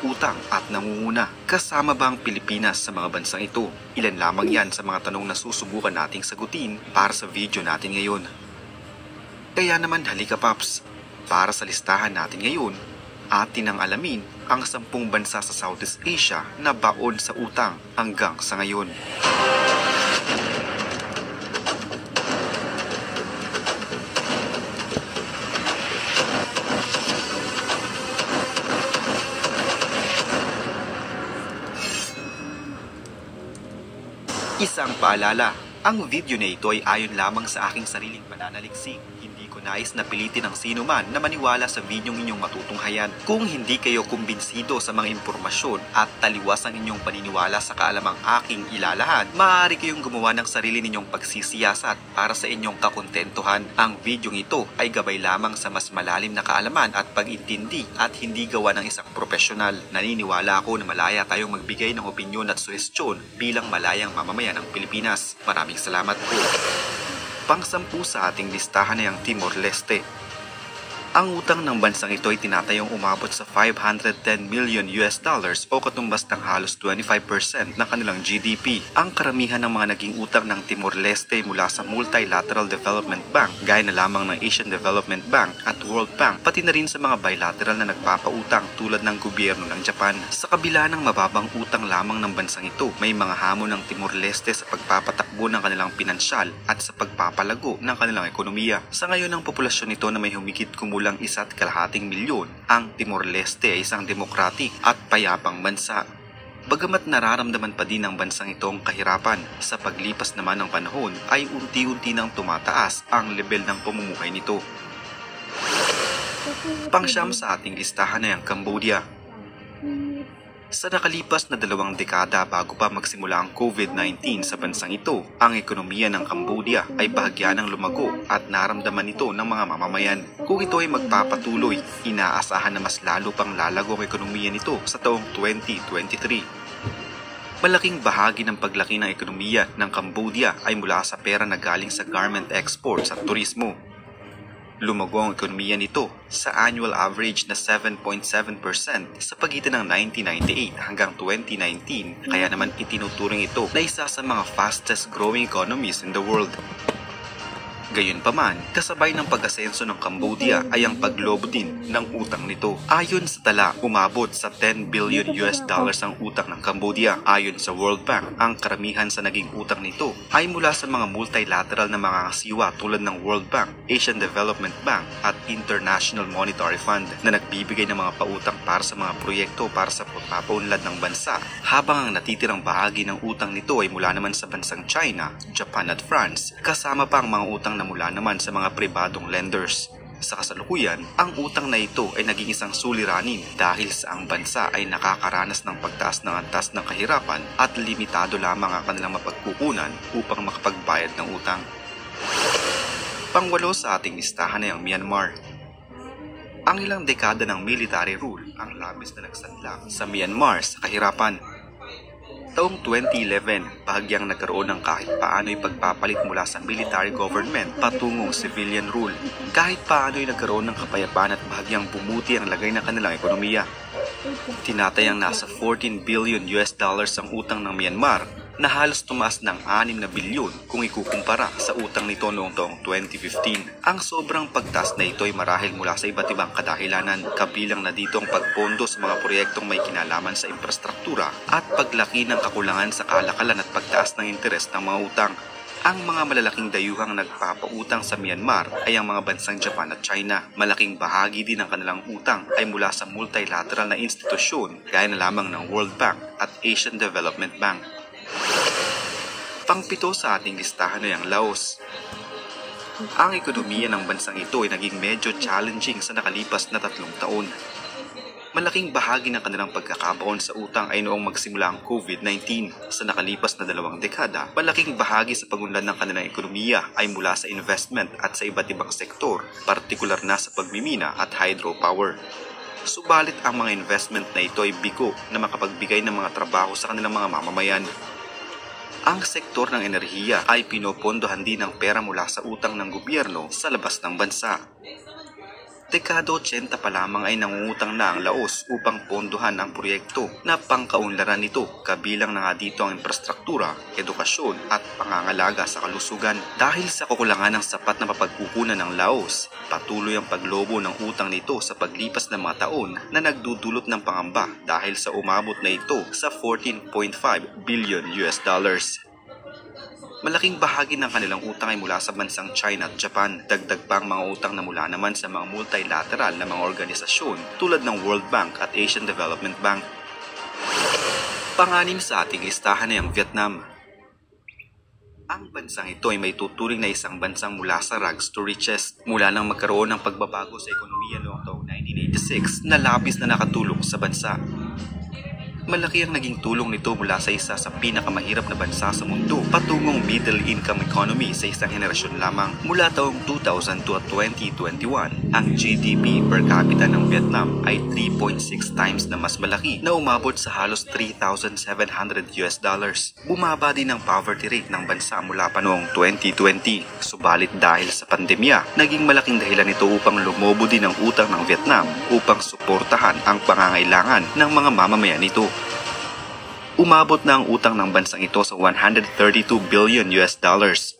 utang at nangunguna. Kasama ba ang Pilipinas sa mga bansang ito? Ilan lamang yan sa mga tanong na susubukan nating sagutin para sa video natin ngayon. Kaya naman halika Paps, para sa listahan natin ngayon, atin ang alamin ang 10 bansa sa Southeast Asia na baon sa utang hanggang sa ngayon. Isang paalala, ang video na ito ay ayon lamang sa aking sariling pananaliksik. Hindi ko nais na pilitin ang sino man na maniwala sa videong inyong matutunghayan. Kung hindi kayo kumbinsido sa mga impormasyon at taliwas ang inyong paniniwala sa kaalamang aking ilalahad, maaari kayong gumawa ng sarili ninyong pagsisiyasat para sa inyong kakontentuhan. Ang videong ito ay gabay lamang sa mas malalim na kaalaman at pag-intindi at hindi gawa ng isang profesional. Naniniwala ako na malaya tayong magbigay ng opinyon at suhestyon bilang malayang mamamayan ng Pilipinas. Maraming salamat po. Pang-10 sa ating listahan ay ang Timor-Leste. Ang utang ng bansang ito ay tinatayong umabot sa $510 million o katumbas ng halos 25% ng kanilang GDP. Ang karamihan ng mga naging utang ng Timor-Leste mula sa Multilateral Development Bank, gaya na lamang ng Asian Development Bank at World Bank, pati na rin sa mga bilateral na nagpapautang tulad ng gobyerno ng Japan. Sa kabila ng mababang utang lamang ng bansang ito, may mga hamon ng Timor-Leste sa pagpapatakbo ng kanilang pinansyal at sa pagpapalago ng kanilang ekonomiya. Sa ngayon, ang populasyon nito na may humigit kumulang 1.2 milyon, ang Timor-Leste ay isang demokratik at payapang bansa. Bagamat nararamdaman pa din ng bansang ito ang kahirapan, sa paglipas naman ng panahon ay unti-unti nang tumataas ang level ng pamumuhay nito. Pang-9 sa ating listahan ay ang Cambodia. Sa nakalipas na 2 dekada bago pa magsimula ang COVID-19 sa bansang ito, ang ekonomiya ng Cambodia ay bahagyanang lumago at naramdaman ito ng mga mamamayan. Kung ito ay magpapatuloy, inaasahan na mas lalo pang lalago ang ekonomiya nito sa taong 2023. Malaking bahagi ng paglaki ng ekonomiya ng Cambodia ay mula sa pera na galing sa garment exports at turismo. Lumago ang ekonomiya nito sa annual average na 7.7% sa pagitan ng 1998 hanggang 2019, kaya naman itinuturing ito na isa sa mga fastest growing economies in the world. Gayunpaman, kasabay ng pag-asenso ng Cambodia ay ang paglobo din ng utang nito. Ayon sa tala, umabot sa $10 billion ang utang ng Cambodia. Ayon sa World Bank, ang karamihan sa naging utang nito ay mula sa mga multilateral na mga kasiwa tulad ng World Bank, Asian Development Bank at International Monetary Fund na nagbibigay ng mga pautang para sa mga proyekto para sa pagpapaunlad ng bansa, habang ang natitirang bahagi ng utang nito ay mula naman sa bansang China, Japan at France, kasama pa ang mga utang na mula naman sa mga pribadong lenders. Sa kasalukuyan, ang utang na ito ay naging isang suliranin dahil sa ang bansa ay nakakaranas ng pagtaas ng antas ng kahirapan at limitado lamang ang kanilang mapagkukunan upang makapagbayad ng utang. Pang-8 sa ating listahan ay ang Myanmar. Ang ilang dekada ng military rule ang labis na nagsadla sa Myanmar sa kahirapan. Taong 2011, bahagyang nagkaroon ng kahit paano'y pagpapalit mula sa military government patungong civilian rule. Kahit paano'y nagkaroon ng kapayapaan at bahagyang bumuti ang lagay ng kanilang ekonomiya. Tinatayang nasa $14 billion ang utang ng Myanmar, na halos tumaas ng 6 na bilyon kung ikukumpara sa utang nito noong taong 2015. Ang sobrang pagtaas na ito ay marahil mula sa iba't ibang kadahilanan, kabilang na dito ang pagpondo sa mga proyektong may kinalaman sa infrastruktura at paglaki ng kakulangan sa kalakalan at pagtaas ng interes ng mga utang. Ang mga malalaking dayuhang nagpapautang sa Myanmar ay ang mga bansang Japan at China. Malaking bahagi din ng kanilang utang ay mula sa multilateral na institusyon gaya na lamang ng World Bank at Asian Development Bank. Pang-7 sa ating listahan ay ang Laos. Ang ekonomiya ng bansang ito ay naging medyo challenging sa nakalipas na 3 taon. Malaking bahagi ng kanilang pagkakabaon sa utang ay noong magsimula ang COVID-19. Sa nakalipas na 2 dekada, malaking bahagi sa pagunlad ng kanilang ekonomiya ay mula sa investment at sa iba't ibang sektor, partikular na sa pagmimina at hydropower. Subalit ang mga investment na ito ay bigo na makapagbigay ng mga trabaho sa kanilang mga mamamayan. Ang sektor ng enerhiya ay pinopondohan din ng pera mula sa utang ng gobyerno sa labas ng bansa. Dekada 80 pa lamang ay nangungutang na ang Laos upang pondohan ang proyekto na pangkaunlaran nito, kabilang na nga dito ang infrastruktura, edukasyon at pangangalaga sa kalusugan. Dahil sa kakulangan ng sapat na mapagkukunan ng Laos, patuloy ang paglobo ng utang nito sa paglipas ng mga taon na nagdudulot ng pangamba dahil sa umabot na ito sa 14.5 billion US dollars. Malaking bahagi ng kanilang utang ay mula sa bansang China at Japan. Dagdag pa ang mga utang na mula naman sa mga multilateral na mga organisasyon tulad ng World Bank at Asian Development Bank. Pang-anim sa ating listahan ay ang Vietnam. Ang bansang ito ay may tuturing na isang bansang mula sa rags to riches. Mula nang magkaroon ng pagbabago sa ekonomiya noong taong 1986 na labis na nakatulong sa bansa. Malaki ang naging tulong nito mula sa isa sa pinakamahirap na bansa sa mundo patungong middle-income economy sa isang henerasyon lamang. Mula taong 2002 at 2021, ang GDP per capita ng Vietnam ay 3.6 times na mas malaki na umabot sa halos 3,700 US dollars. Bumaba din ang poverty rate ng bansa mula pa noong 2020. Subalit dahil sa pandemya, naging malaking dahilan nito upang lumobo din ang utang ng Vietnam upang suportahan ang pangangailangan ng mga mamamayan nito. Umabot na ang utang ng bansang ito sa 132 billion US dollars.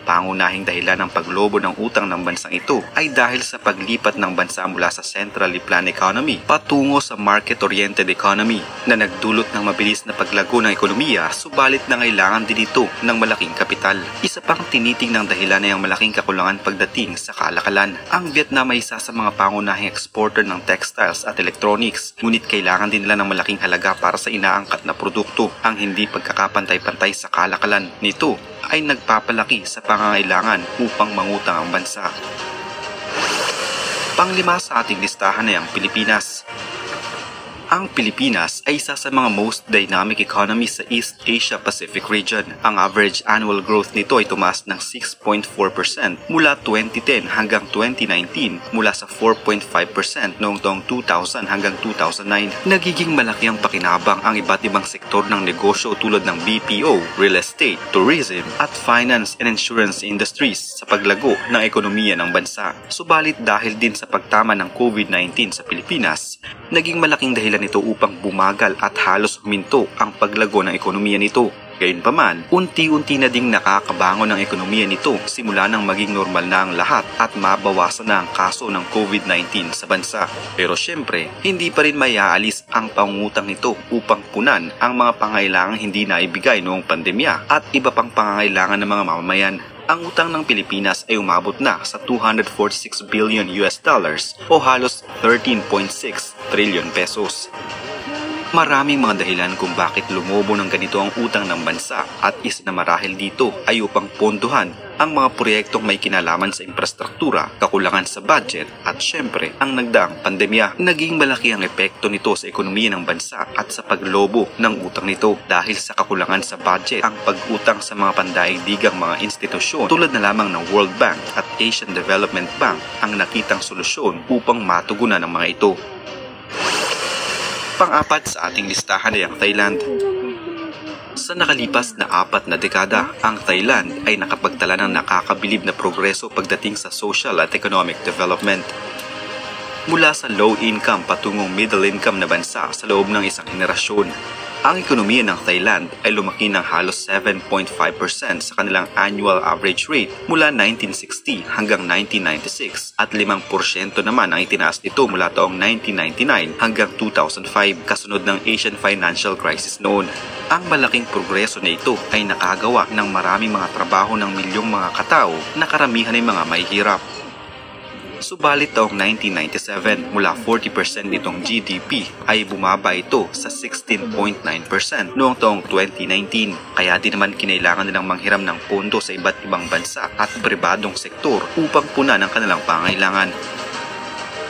Pangunahing dahilan ng paglobo ng utang ng bansang ito ay dahil sa paglipat ng bansa mula sa centrally planned economy patungo sa market-oriented economy na nagdulot ng mabilis na paglago ng ekonomiya, subalit nangailangan din ito ng malaking kapital. Isa pang tinitingnang dahilan ay ang malaking kakulangan pagdating sa kalakalan. Ang Vietnam ay isa sa mga pangunahing exporter ng textiles at electronics, ngunit kailangan din nila ng malaking halaga para sa inaangkat na produkto. Ang hindi pagkakapantay-pantay sa kalakalan nito ay nagpapalaki sa pangangailangan upang mangutang ang bansa. Panglima sa ating listahan ay ang Pilipinas. Ang Pilipinas ay isa sa mga most dynamic economies sa East Asia Pacific region. Ang average annual growth nito ay tumaas ng 6.4% mula 2010 hanggang 2019 mula sa 4.5% noong taong 2000 hanggang 2009. Nagiging malaki ang pakinabang ang iba't ibang sektor ng negosyo tulad ng BPO, real estate, tourism at finance and insurance industries sa paglago ng ekonomiya ng bansa. Subalit dahil din sa pagtama ng COVID-19 sa Pilipinas, naging malaking dahilan nito upang bumagal at halos huminto ang paglago ng ekonomiya nito. Gayunpaman, unti-unti na ding nakakabangon ang ekonomiya nito simula nang maging normal na ang lahat at mabawasan na ang kaso ng COVID-19 sa bansa. Pero syempre, hindi pa rin maiaalis ang pangungutang nito upang punan ang mga pangailangang hindi naibigay noong pandemya at iba pang pangangailangan ng mga mamamayan. Ang utang ng Pilipinas ay umabot na sa 246 billion US dollars o halos 13.6 trillion pesos. Maraming mga dahilan kung bakit lumobo ng ganito ang utang ng bansa at isa na marahil dito ay upang pondohan ang mga proyektong may kinalaman sa infrastruktura, kakulangan sa budget at syempre ang nagdaang pandemya. Naging malaki ang epekto nito sa ekonomiya ng bansa at sa paglobo ng utang nito. Dahil sa kakulangan sa budget, ang pag-utang sa mga pandaigdigang mga institusyon tulad na lamang ng World Bank at Asian Development Bank ang nakitang solusyon upang matugunan ang mga ito. Pang-apat sa ating listahan ay ang Thailand. Sa nakalipas na 4 na dekada, ang Thailand ay nakapagtala ng nakakabilib na progreso pagdating sa social at economic development. Mula sa low-income patungong middle-income na bansa sa loob ng isang henerasyon, ang ekonomiya ng Thailand ay lumaki ng halos 7.5% sa kanilang annual average rate mula 1960 hanggang 1996 at 5% naman ang itinaas nito mula taong 1999 hanggang 2005 kasunod ng Asian financial crisis noon. Ang malaking progreso na ito ay nakagawa ng maraming mga trabaho ng milyong mga katao na karamihan ay mga mahihirap. Subalit taong 1997, mula 40% nitong GDP ay bumaba ito sa 16.9% noong taong 2019. Kaya din naman kinailangan nilang manghiram ng pondo sa iba't ibang bansa at pribadong sektor upang punan ang kanilang pangailangan.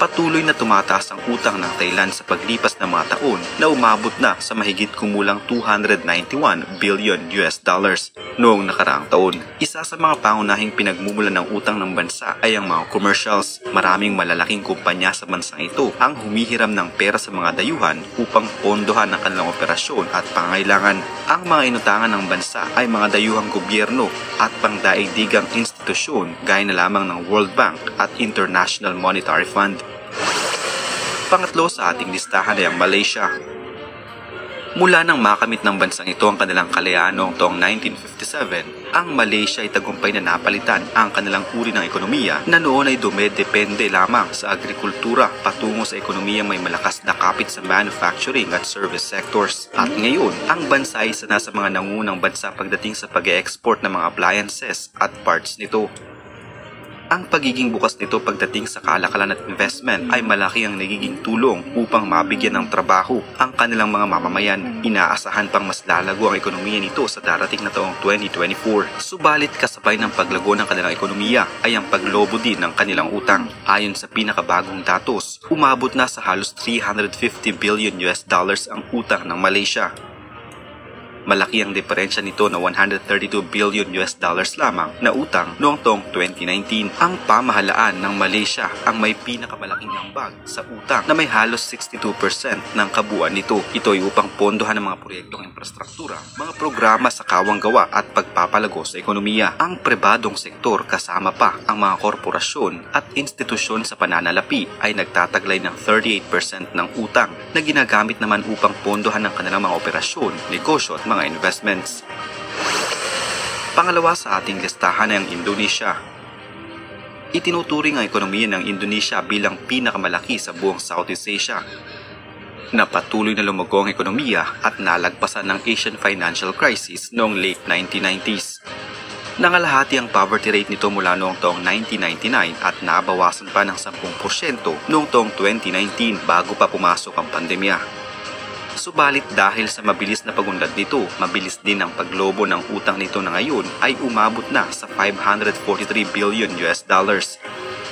Patuloy na tumataas ang utang ng Thailand sa paglipas ng mga taon na umabot na sa mahigit kumulang 291 billion US dollars noong nakaraang taon. Isa sa mga pangunahing pinagmumulan ng utang ng bansa ay ang mga commercials. Maraming malalaking kumpanya sa bansang ito ang humihiram ng pera sa mga dayuhan upang pondohan ang kanilang operasyon at pangailangan. Ang mga inutangan ng bansa ay mga dayuhang gobyerno at pangdaigdigang institusyon gaya na lamang ng World Bank at International Monetary Fund. Pangatlo sa ating listahan ay ang Malaysia. Mula nang makamit ng bansang ito ang kanilang kalayaan noong taong 1957, ang Malaysia ay tagumpay na napalitan ang kanilang uri ng ekonomiya na noon ay dumedepende lamang sa agrikultura patungo sa ekonomiyang may malakas na kapit sa manufacturing at service sectors. At ngayon, ang bansa ay isa na sa mga nangungunang bansa pagdating sa pag-e-export ng mga appliances at parts nito. Ang pagiging bukas nito pagdating sa kalakalan at investment ay malaki ang nagiging tulong upang mabigyan ng trabaho ang kanilang mga mamamayan. Inaasahan pang mas lalago ang ekonomiya nito sa darating na taong 2024. Subalit kasabay ng paglago ng kanilang ekonomiya ay ang paglobo din ng kanilang utang. Ayon sa pinakabagong datos, umabot na sa halos 350 billion US dollars ang utang ng Malaysia. Malaki ang diferensya nito na 132 billion US dollars lamang na utang noong taong 2019. Ang pamahalaan ng Malaysia ang may pinakamalaking ambag sa utang na may halos 62% ng kabuuan nito. Ito ay upang pondohan ng mga proyektong infrastruktura, mga programa sa kawang-gawa at pagpapalago sa ekonomiya. Ang pribadong sektor kasama pa ang mga korporasyon at institusyon sa pananalapi ay nagtataglay ng 38% ng utang na ginagamit naman upang pondohan ng kanilang mga operasyon, negosyo at mga investments. Pangalawa sa ating listahan ay ang Indonesia. Itinuturing ang ekonomiya ng Indonesia bilang pinakamalaki sa buong Southeast Asia. Napatuloy na lumago ang ekonomiya at nalagpasan ng Asian financial crisis noong late 1990s. Nangalahati ang poverty rate nito mula noong taong 1999 at nabawasan pa ng 10% noong taong 2019 bago pa pumasok ang pandemya. Subalit dahil sa mabilis na pagunlad nito, mabilis din ang paglobo ng utang nito na ngayon ay umabot na sa 543 billion US dollars.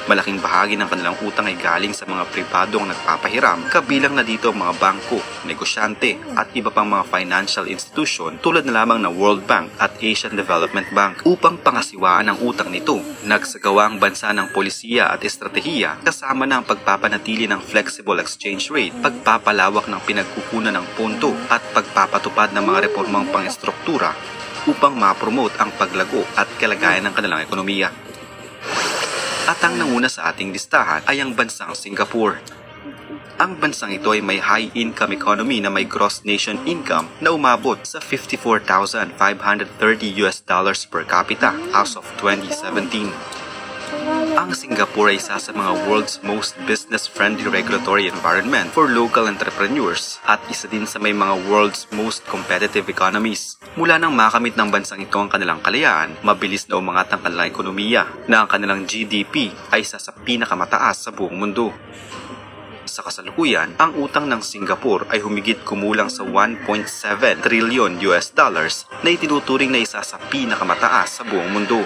Malaking bahagi ng kanilang utang ay galing sa mga pribadong nagpapahiram, kabilang na dito ang mga bangko, negosyante at iba pang mga financial institution tulad na lamang ng World Bank at Asian Development Bank. Upang pangasiwaan ang utang nito, nagsagawa ang bansa ng polisiya at estratehiya kasama na ang pagpapanatili ng flexible exchange rate, pagpapalawak ng pinagkukunan ng punto at pagpapatupad ng mga reformang pang-estruktura upang ma-promote ang paglago at kalagayan ng kanilang ekonomiya. At ang nanguna sa ating listahan ay ang bansang Singapore. Ang bansang ito ay may high-income economy na may gross nation income na umabot sa 54,530 US dollars per capita as of 2017. Ang Singapore ay isa sa mga world's most business-friendly regulatory environment for local entrepreneurs at isa din sa may mga world's most competitive economies. Mula nang makamit ng bansang ito ang kanilang kalayaan, mabilis na umangat ang kanilang ekonomiya na ang kanilang GDP ay isa sa pinakamataas sa buong mundo. Sa kasalukuyan, ang utang ng Singapore ay humigit kumulang sa 1.7 trillion US dollars na itinuturing na isa sa pinakamataas sa buong mundo.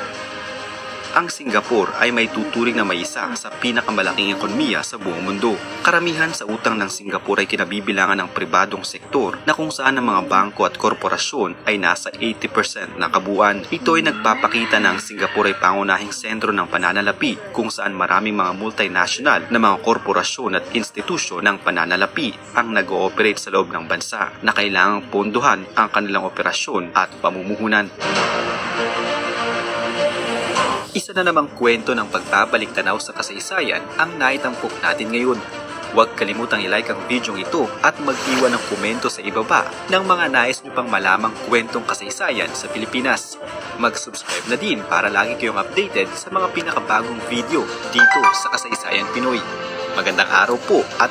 Ang Singapore ay may tuturing na may isa sa pinakamalaking ekonomiya sa buong mundo. Karamihan sa utang ng Singapore ay kinabibilangan ng pribadong sektor na kung saan ang mga bangko at korporasyon ay nasa 80% na kabuuan. Ito ay nagpapakita na ang Singapore ay pangunahing sentro ng pananalapi kung saan maraming mga multinational na mga korporasyon at institusyon ng pananalapi ang nag-ooperate sa loob ng bansa na kailangang pondohan ang kanilang operasyon at pamumuhunan. Isa na namang kwento ng pagbabalik tanaw sa kasaysayan ang naitampok natin ngayon. Huwag kalimutang i-like ang video ito at mag-iwan ng komento sa ibaba ng mga nais nyo pang malamang kwentong kasaysayan sa Pilipinas. Mag-subscribe na din para lagi kayong updated sa mga pinakabagong video dito sa Kasaysayan Pinoy. Magandang araw po at